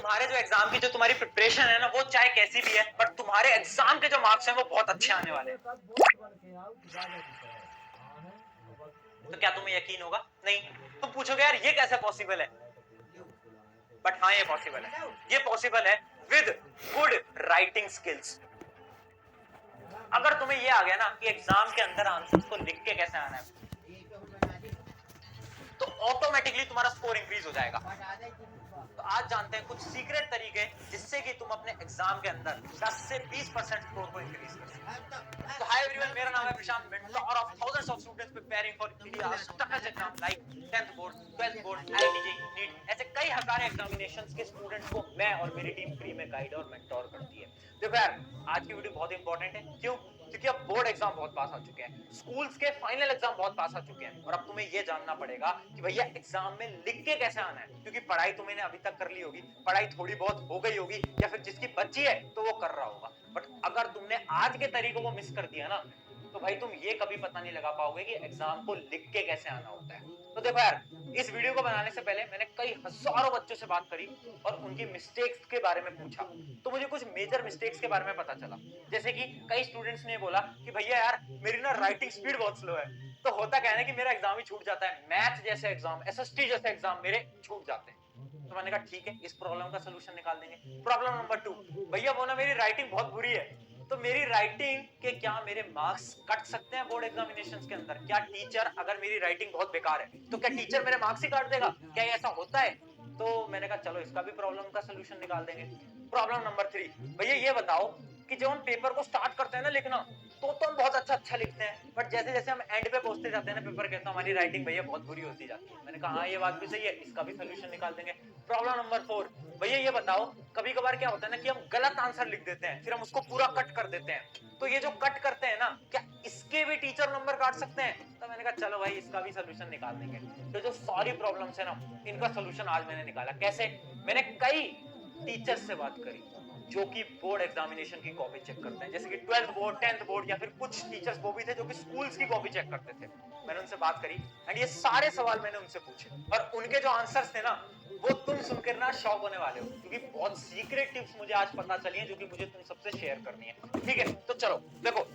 तुम्हारे जो एग्जाम की जो तुम्हारी प्रिपरेशन है ना, वो चाहे कैसी भी है, बट तुम्हारे एग्जाम के जो मार्क्स हैं वो बहुत अच्छे आने वाले हैं। तो क्या तुम्हें यकीन होगा? नहीं। तुम पूछोगे यार ये कैसे पॉसिबल है, बट हाँ ये पॉसिबल है। ये पॉसिबल है विद गुड राइटिंग स्किल्स। अगर तुम्हें ये आ गया ना कि एग्जाम के अंदर आंसर्स को लिख के कैसे आना है, तो ऑटोमेटिकली तुम्हारा स्कोर इंक्रीज हो जाएगा। तो आज जानते हैं कुछ सीक्रेट तरीके जिससे कि तुम अपने एग्जाम के अंदर 10 से 20% स्कोर को इंक्रीज कर सकते। तो हाय एवरीवन, मेरा नाम है Prashant, mentor of thousands of students preparing for India's toughest exam like 10th board, 12th board, IIT, NEET, ऐसे कई हजार एग्जामिनेशंस के स्टूडेंट्स को मैं और मेरी टीम फ्री में गाइड और मेंटोर करती है। देखो यार, आज की वीडियो बहुत इंपॉर्टेंट है। क्यों? क्योंकि अब बोर्ड एग्जाम बहुत पास आ चुके हैं, स्कूल्स के फाइनल एग्जाम बहुत पास आ चुके हैं, और अब तुम्हें यह जानना पड़ेगा कि भैया एग्जाम में लिख के कैसे आना है। क्योंकि पढ़ाई तुमने अभी तक कर ली होगी, पढ़ाई थोड़ी बहुत हो गई होगी, या फिर जिसकी बची है तो वो कर रहा होगा, बट अगर तुमने आज के तरीकों को मिस कर दिया ना, तो भाई तुम ये कभी पता नहीं लगा पाओगे कि एग्जाम को लिख के कैसे आना होता है। तो देखो यार, इस वीडियो को बनाने से पहले मैंने कई हजारों बच्चों से बात करी और उनकी मिस्टेक्स के बारे में पूछा, तो मुझे कुछ मेजर मिस्टेक्स के बारे में पता चला। जैसे कि कई स्टूडेंट्स ने बोला कि भैया यार मेरी ना राइटिंग स्पीड बहुत स्लो है। तो होता क्या है ना कि मेरा एग्जाम ही छूट जाता है, मैथ जैसे एग्जाम, एसएसटी जैसे एग्जाम मेरे छूट जाते हैं। तो मैंने कहा ठीक है, इस प्रॉब्लम का सोल्यूशन निकाल देंगे। प्रॉब्लम नंबर 2, भैया वो ना मेरी राइटिंग बहुत बुरी है। तो मेरी राइटिंग के क्या मेरे मार्क्स कट सकते हैं बोर्ड एग्जामिनेशंस के अंदर? क्या टीचर, अगर मेरी राइटिंग बहुत बेकार है तो क्या टीचर मेरे मार्क्स ही काट देगा? क्या ऐसा होता है? तो मैंने कहा चलो इसका भी प्रॉब्लम का सोल्यूशन निकाल देंगे। प्रॉब्लम नंबर 3, भैया ये बताओ कि जब हम पेपर को स्टार्ट करते हैं ना लिखना, तो हम बहुत अच्छा लिखते हैं, बट जैसे जैसे हम एंड पे पहुंचते जाते हैं ना पेपर के, तो हमारी राइटिंग भैया बहुत बुरी होती जाती है। मैंने कहा हाँ ये बात भी सही है, इसका भी सोल्यूशन निकाल देंगे। प्रॉब्लम नंबर 4, भैया ये बताओ कभी कभार क्या होता है ना कि हम गलत आंसर लिख देते हैं, फिर हम उसको पूरा कट कर देते हैं। तो ये जो कट करते हैं ना, क्या इसके भी टीचर नंबर काट सकते हैं? तो मैंने कहा चलो भाई इसका भी सोल्यूशन निकाल देंगे। तो जो सारी प्रॉब्लम्स है ना, इनका सोल्यूशन आज मैंने निकाला। कैसे? मैंने कई टीचर्स से बात करी जो कि बोर्ड एग्जामिनेशन की कॉपी चेक करते हैं, जैसे कि 12th बोर्ड, 10th बोर्ड, या फिर कुछ टीचर्स वो भी थे जो कि स्कूल्स की कॉपी चेक करते थे। मैंने उनसे बात करी एंड ये सारे सवाल मैंने उनसे पूछे, और उनके जो आंसर्स थे ना, वो तुम सुनकर ना शॉक होने वाले हो, क्योंकि बहुत सीक्रेट टिप्स मुझे आज पता चली है जो कि मुझे तुम सबसे शेयर करनी है। ठीक है, तो चलो देखो,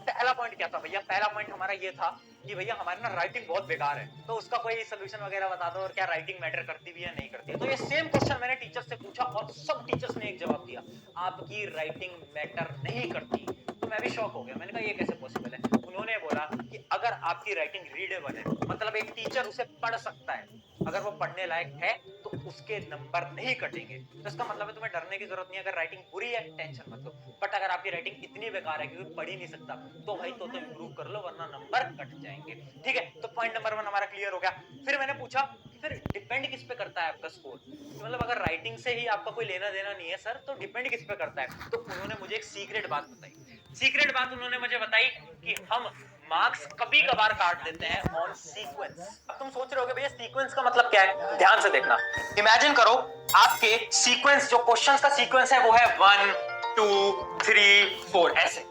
पहला पॉइंट क्या था भैया? पहला पॉइंट हमारा ये था कि भैया हमारी ना राइटिंग बहुत बेकार है, तो उसका कोई सोल्यूशन वगैरह बता दो, और क्या राइटिंग मैटर करती भी है नहीं करती है? तो ये सेम क्वेश्चन मैंने टीचर से पूछा और सब टीचर्स ने एक जवाब दिया, आपकी राइटिंग मैटर नहीं करती। तो मैं भी शॉक हो गया, मैंने कहा ये कैसे पॉसिबल है? उन्होंने बोला कि अगर आपकी राइटिंग रीडेबल है, मतलब एक टीचर उसे पढ़ सकता है, अगर वो पढ़ने लायक है, तो उसके नंबर नहीं कटेंगे। तो इसका मतलब है तुम्हें डरने की जरूरत नहीं है। अगर राइटिंग बुरी है टेंशन मत लो, बट अगर आपकी राइटिंग इतनी बेकार है कि कोई पढ़ ही नहीं सकता, तो भाई तो इंप्रूव कर लो, वरना नंबर कट जाएंगे। ठीक है, तो पॉइंट नंबर 1 हमारा क्लियर हो गया। फिर मैंने पूछा कि फिर डिपेंड किस पे करता है आपका स्कोर? मतलब अगर राइटिंग से ही आपका कोई लेना देना नहीं है सर, तो डिपेंड किस पे करता है? तो उन्होंने मुझे एक सीक्रेट बात बताई। सीक्रेट बात उन्होंने मुझे बताई कि हम मार्क्स कभी कभार काट देते हैं ऑन सीक्वेंस। अब तुम सोच रहे होगे भैया सीक्वेंस का मतलब क्या है? ध्यान से देखना, इमेजिन करो आपके सीक्वेंस, जो क्वेश्चंस का सीक्वेंस है वो है 1 2 3 4 ऐसे,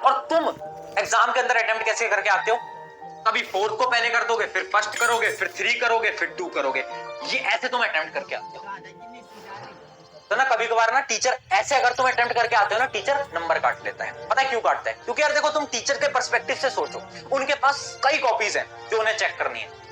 और तुम एग्जाम के अंदर अटेम्प्ट कैसे करके आते हो? कभी 4 को पहले कर दोगे, फिर फर्स्ट करोगे, फिर 3 करोगे, फिर 2 करोगे, ये ऐसे तुम अटेम्प्ट करके आते हो। तो ना कभी कभार ना टीचर ऐसे, अगर तुम अटेम्प्ट करके आते हो ना, टीचर नंबर काट लेता है। पता है क्यों काटता है? क्योंकि यार देखो, तुम टीचर के पर्सपेक्टिव से सोचो, उनके पास कई कॉपीज हैं जो उन्हें चेक करनी है।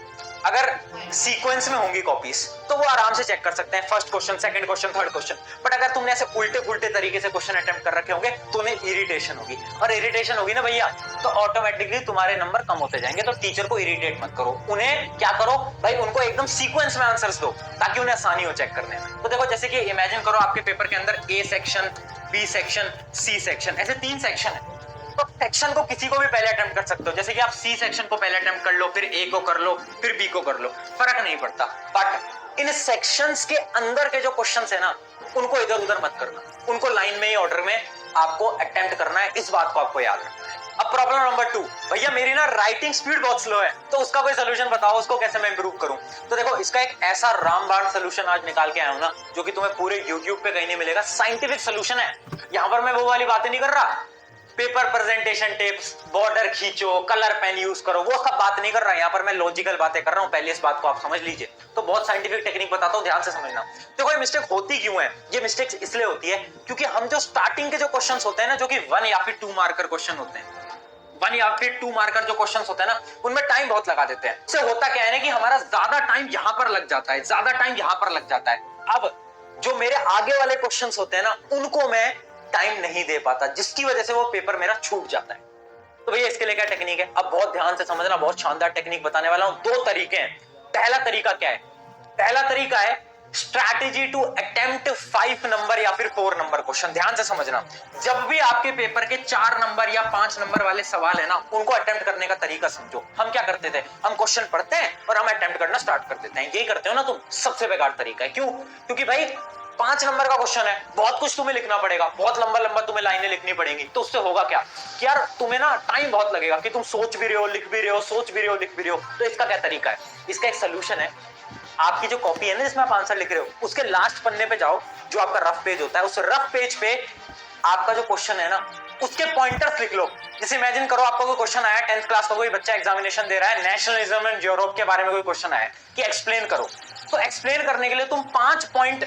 अगर सीक्वेंस में होंगी कॉपीज तो वो आराम से चेक कर सकते हैं, first question, second question, third question. But अगर तुमने ऐसे उल्टे पुल्टे तरीके से क्वेश्चन अटेम्प्ट कर रखे होंगे तो उन्हें इरिटेशन होगी, और इरिटेशन होगी ना भैया, तो ऑटोमेटिकली तुम्हारे नंबर कम होते जाएंगे। तो टीचर को इरिटेट मत करो, उन्हें क्या करो भाई, उनको एकदम सीक्वेंस में आंसर्स दो, ताकि उन्हें आसानी हो चेक करने में। तो देखो, जैसे कि इमेजिन करो आपके पेपर के अंदर A section, B section, C section, ऐसे 3 सेक्शन है। तो सेक्शन को किसी को भी पहले अटेम्प्ट कर सकते हो, जैसे कि आप सी सेक्शन को पहले अटेम्प्ट कर लो, फिर ए को कर लो, फिर बी को कर लो, फर्क नहीं पड़ता। बट इन सेक्शंस के अंदर के जो क्वेश्चंस है ना, उनको इधर उधर मत करना, उनको लाइन में ही ऑर्डर में आपको अटेम्प्ट करना है, इस बात को आपको याद रखना है। अब प्रॉब्लम नंबर 2, भैया मेरी ना राइटिंग स्पीड बहुत स्लो है, तो उसका कोई सोल्यूशन बताओ, उसको कैसे मैं इंप्रूव करूं? तो देखो, इसका एक ऐसा रामबाण सोल्यूशन आज निकाल के आया हूं ना, जो कि तुम्हें पूरे YouTube पे कहीं नहीं मिलेगा। साइंटिफिक सोल्यूशन है, यहां पर मैं वो वाली बातें नहीं कर रहा पेपर प्रेजेंटेशन टिप्स, बॉर्डर खींचो, कलर पेन यूज करो, वो सब बात नहीं कर रहा, यहाँ पर मैं लॉजिकल बातें कर रहा हूँ। पहले इस बात को आप समझ लीजिए। तो बहुत साइंटिफिक टेक्निक बताता हूँ, ध्यान से समझना। देखो ये मिस्टेक होती क्यों है? ये मिस्टेक इसलिए होती है क्योंकि हम जो स्टार्टिंग के जो क्वेश्चंस होते हैं ना, जो कि 1 या फिर 2 मार्कर क्वेश्चन होते हैं, 1 या फिर 2 मार्कर जो क्वेश्चंस होते हैं ना, उनमें टाइम बहुत लगा देते हैं। इससे होता क्या है ना कि हमारा ज्यादा टाइम यहां पर लग जाता है, ज्यादा टाइम यहां पर लग जाता है। अब जो मेरे आगे वाले क्वेश्चंस होते हैं ना, उनको मैं टाइम नहीं दे पाता, जिसकी वजह से वो पेपर मेरा छूट जाता है। तो भैया इसके लिए क्या टेक्निक है? अब बहुत ध्यान से समझना, बहुत शानदार टेक्निक बताने वाला हूं। 2 तरीके हैं। पहला तरीका क्या है? पहला तरीका है स्ट्रैटेजी टू अटेम्प्ट 5 नंबर या फिर 4 नंबर क्वेश्चन। ध्यान से समझना, जब भी आपके पेपर के 4 नंबर या 5 नंबर वाले सवाल है ना, उनको अटेम्प्ट करने का तरीका समझो। हम क्या करते थे? हम क्वेश्चन पढ़ते हैं और हम अटेम्प्ट करना स्टार्ट कर देते हैं। यही करते हो ना तुम? सबसे बेकार तरीका है। क्यों? क्योंकि भाई 5 नंबर का क्वेश्चन है, बहुत कुछ तुम्हें लिखना पड़ेगा, बहुत लंबा लंबा तुम्हें लाइनें लिखनी पड़ेंगी। तो उससे होगा क्या कि यार तुम्हें ना टाइम बहुत लगेगा कि तुम सोच भी रहे हो, लिख भी रहे हो, सोच भी रहे हो, लिख भी रहे हो। तो इसका क्या तरीका है? इसका एक सोल्यूशन है। आपकी जो कॉपी है ना, जिसमें आप आंसर लिख रहे हो, उसके लास्ट पन्ने पे जाओ, जो आपका रफ पेज होता है, उस रफ पेज पे आपका जो क्वेश्चन है ना, उसके पॉइंटर्स लिख लो। जैसे इमेजिन करो आपका कोई क्वेश्चन आया, 10th क्लास का कोई बच्चा एग्जामिनेशन दे रहा है, नेशनलिज्म एंड यूरोप के बारे में कोई क्वेश्चन आया कि एक्सप्लेन करो। तो एक्सप्लेन करने के लिए तुम 5 पॉइंट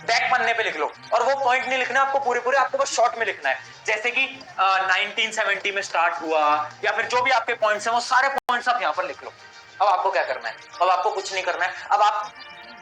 बैक पन्ने पे लिख लो, और वो पॉइंट नहीं लिखना आपको पूरे पूरे, आपको बस शॉर्ट में लिखना है। जैसे कि 1970 में स्टार्ट हुआ, या फिर जो भी आपके पॉइंट्स हैं वो सारे पॉइंट्स आप यहाँ पर लिख लो। अब आपको क्या करना है? अब आपको कुछ नहीं करना है। अब आप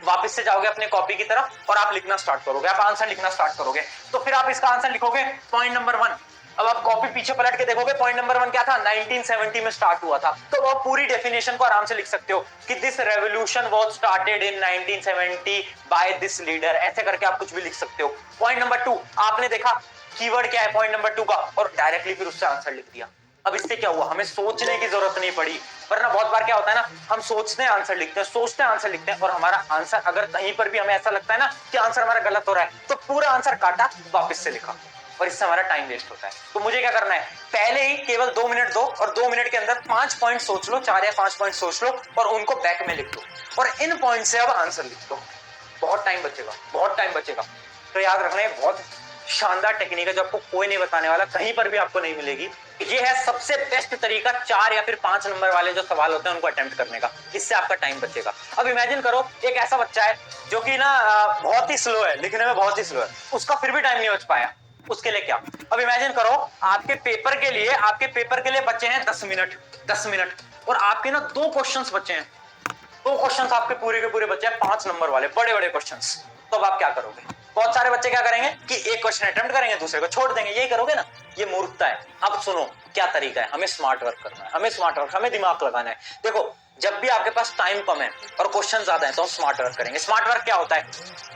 वापस से जाओगे अपने कॉपी की तरफ और आप लिखना स्टार्ट करोगे, आप आंसर लिखना स्टार्ट करोगे। तो फिर आप इसका आंसर लिखोगे पॉइंट नंबर 1। अब आप कॉपी पीछे पलट के देखोगे, पॉइंट नंबर 1 क्या था? 1970 में स्टार्ट हुआ था। तो आप पूरी डेफिनेशन को आराम से लिख सकते हो कि this revolution was started in 1970 by this leader, ऐसे करके आप कुछ भी लिख सकते हो। पॉइंट नंबर 2 आपने देखा कीवर्ड क्या है पॉइंट नंबर 2 का, और डायरेक्टली फिर उससे आंसर लिख दिया। अब इससे क्या हुआ? हमें सोचने की जरूरत नहीं पड़ी। वरना बहुत बार क्या होता है ना, हम सोचते हैं आंसर लिखते हैं, सोचते हैं आंसर लिखते हैं, और हमारा आंसर अगर कहीं पर भी हमें ऐसा लगता है ना कि आंसर हमारा गलत हो रहा है, तो पूरा आंसर काटा, वापस से लिखा, और इससे हमारा टाइम वेस्ट होता है। तो मुझे क्या करना है? पहले ही केवल 2 मिनट दो, और 2 मिनट के अंदर 5 पॉइंट सोच लो, 4 या 5 पॉइंट सोच लो, और उनको बैक में लिख दो, और इन पॉइंट से अब आंसर लिख दो। बहुत टाइम बचेगा, बहुत टाइम बचेगा। तो याद रखना, है बहुत शानदार टेक्निक है जो आपको कोई नहीं बताने वाला, कहीं पर भी आपको नहीं मिलेगी। ये है सबसे बेस्ट तरीका 4 या फिर 5 नंबर वाले जो सवाल होते हैं उनको अटेम्प्ट करने का। इससे आपका टाइम बचेगा। अब इमेजिन करो एक ऐसा बच्चा है जो कि ना बहुत ही स्लो है, लिखने में बहुत ही स्लो है, उसका फिर भी टाइम नहीं बच पाया। उसके लिए क्या? अब इमेजिन करो आपके पेपर के लिए बचे हैं 10 मिनट, 10 मिनट, और आपके ना 2 क्वेश्चंस बचे हैं, 2 क्वेश्चंस आपके पूरे के पूरे बचे हैं 5 नंबर वाले बड़े बड़े क्वेश्चंस। तो अब आप क्या करोगे? बहुत सारे बच्चे क्या करेंगे कि एक क्वेश्चन अटेम्प्ट करेंगे, दूसरे को छोड़ देंगे। यही करोगे ना? ये मूर्खता है। अब सुनो क्या तरीका है। हमें स्मार्ट वर्क करना है, हमें स्मार्ट वर्क, हमें दिमाग लगाना है। देखो जब भी आपके पास टाइम कम है और क्वेश्चन ज्यादा है, तो हम स्मार्ट वर्क करेंगे। स्मार्ट वर्क क्या होता है?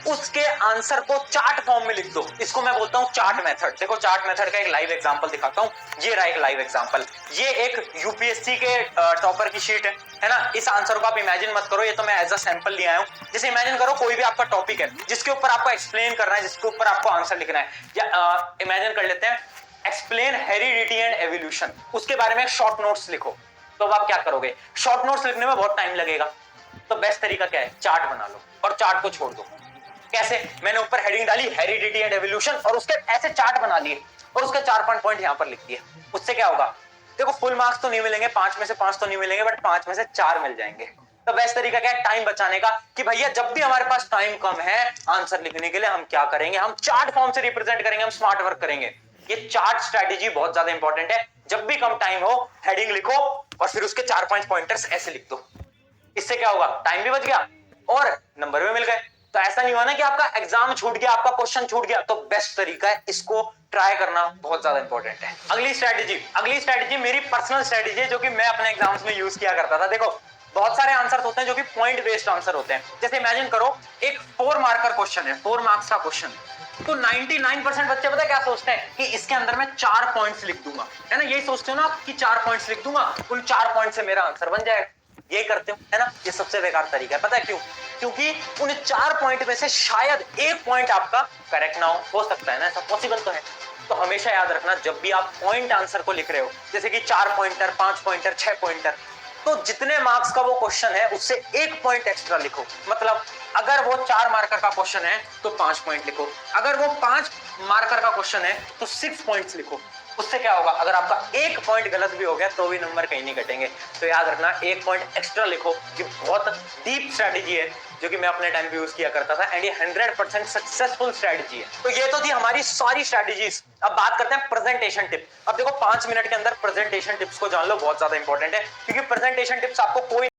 उसके आंसर को चार्ट फॉर्म में लिख दो। इसको मैं बोलता हूं चार्ट मेथड। देखो चार्ट मेथड का एक लाइव एग्जांपल दिखाता हूं। ये रहा एक लाइव एग्जांपल। ये एक यूपीएससी के टॉपर की शीट है ना। इस आंसर को आप इमेजिन मत करो, ये तो मैं एज अ सैंपल ले आया हूं। जैसे इमेजिन करो कोई भी आपका टॉपिक है जिसके ऊपर आपको एक्सप्लेन करना है, जिसके ऊपर आपको आंसर लिखना है। या इमेजिन कर लेते हैं एक्सप्लेन हेरिडिटी एंड एवोल्यूशन, उसके बारे में शॉर्ट नोट्स लिखो। तो अब आप क्या करोगे? शॉर्ट नोट्स लिखने में बहुत टाइम लगेगा, तो बेस्ट तरीका क्या है? चार्ट बना लो और चार्ट को छोड़ दो। कैसे? मैंने ऊपर हेडिंग डाली हेरिडिटी एंड एवोल्यूशन, और उसके ऐसे चार्ट बना लिए, और उसके 4 पॉइंट यहां पर लिख दिए। उससे क्या होगा? देखो फुल मार्क्स तो नहीं मिलेंगे, 5 में से 5 तो नहीं मिलेंगे, बट 5 में से 4 मिल जाएंगे। तो बेस्ट तरीका क्या है? टाइम बचाने का, कि भैया जब भी हमारे पास टाइम कम है आंसर लिखने के लिए, हम क्या करेंगे? हम चार्ट फॉर्म से रिप्रेजेंट करेंगे, हम स्मार्ट वर्क करेंगे। ये चार्ट स्ट्रेटेजी बहुत ज्यादा इंपॉर्टेंट है। जब भी कम टाइम हो, हेडिंग लिखो और फिर उसके 4-5 पॉइंटर्स ऐसे लिख दो। इससे क्या होगा? टाइम भी बच गया और नंबर भी मिल गए। तो ऐसा नहीं हुआ ना कि आपका एग्जाम छूट गया, आपका क्वेश्चन छूट गया। तो बेस्ट तरीका है, इसको ट्राई करना बहुत ज्यादा इंपॉर्टेंट है। अगली स्ट्रेटेजी मेरी पर्सनल स्ट्रेटेजी है, जो कि मैं अपने एग्जाम्स में यूज किया करता था। देखो बहुत सारे आंसर होते हैं जो कि पॉइंट बेस्ड आंसर होते हैं। जैसे इमेजिन करो एक 4 मार्कर क्वेश्चन है, 4 मार्क्स का क्वेश्चन। तो 99% बच्चे पता है क्या सोचते हैं कि इसके अंदर मैं 4 पॉइंट्स लिख दूंगा, है ना। यही सोचते हो ना कि 4 पॉइंट्स लिख दूंगा, उन 4 पॉइंट से मेरा आंसर बन जाएगा। यही करते हो, है ना। ये सबसे बेकार तरीका है। पता है क्यों? क्योंकि उन 4 पॉइंट में से शायद एक पॉइंट आपका करेक्ट ना हो सकता है ना, ऐसा पॉसिबल तो है। तो हमेशा याद रखना, जब भी आप पॉइंट आंसर को लिख रहे हो, जैसे कि 4 पॉइंटर, 5 पॉइंटर, 6 पॉइंटर, तो जितने मार्क्स का वो क्वेश्चन है उससे 1 पॉइंट एक्स्ट्रा लिखो। मतलब अगर वो 4 मार्कर का क्वेश्चन है तो 5 पॉइंट लिखो, अगर वो 5 मार्कर का क्वेश्चन है तो 6 पॉइंट्स लिखो। उससे क्या होगा, अगर आपका एक पॉइंट गलत भी हो गया तो भी नंबर कहीं नहीं कटेंगे। तो याद रखना, एक पॉइंट एक्स्ट्रा लिखो कि बहुत डीप स्ट्रैटेजी है जो कि मैं अपने टाइम पे यूज किया करता था, एंड ये 100% सक्सेसफुल स्ट्रैटेजी है। तो ये तो थी हमारी सारी स्ट्रैटेजीज। अब बात करते हैं प्रेजेंटेशन टिप। अब देखो 5 मिनट के अंदर प्रेजेंटेशन टिप्स को जान लो, बहुत ज्यादा इंपॉर्टेंट है, क्योंकि प्रेजेंटेशन टिप्स आपको कोई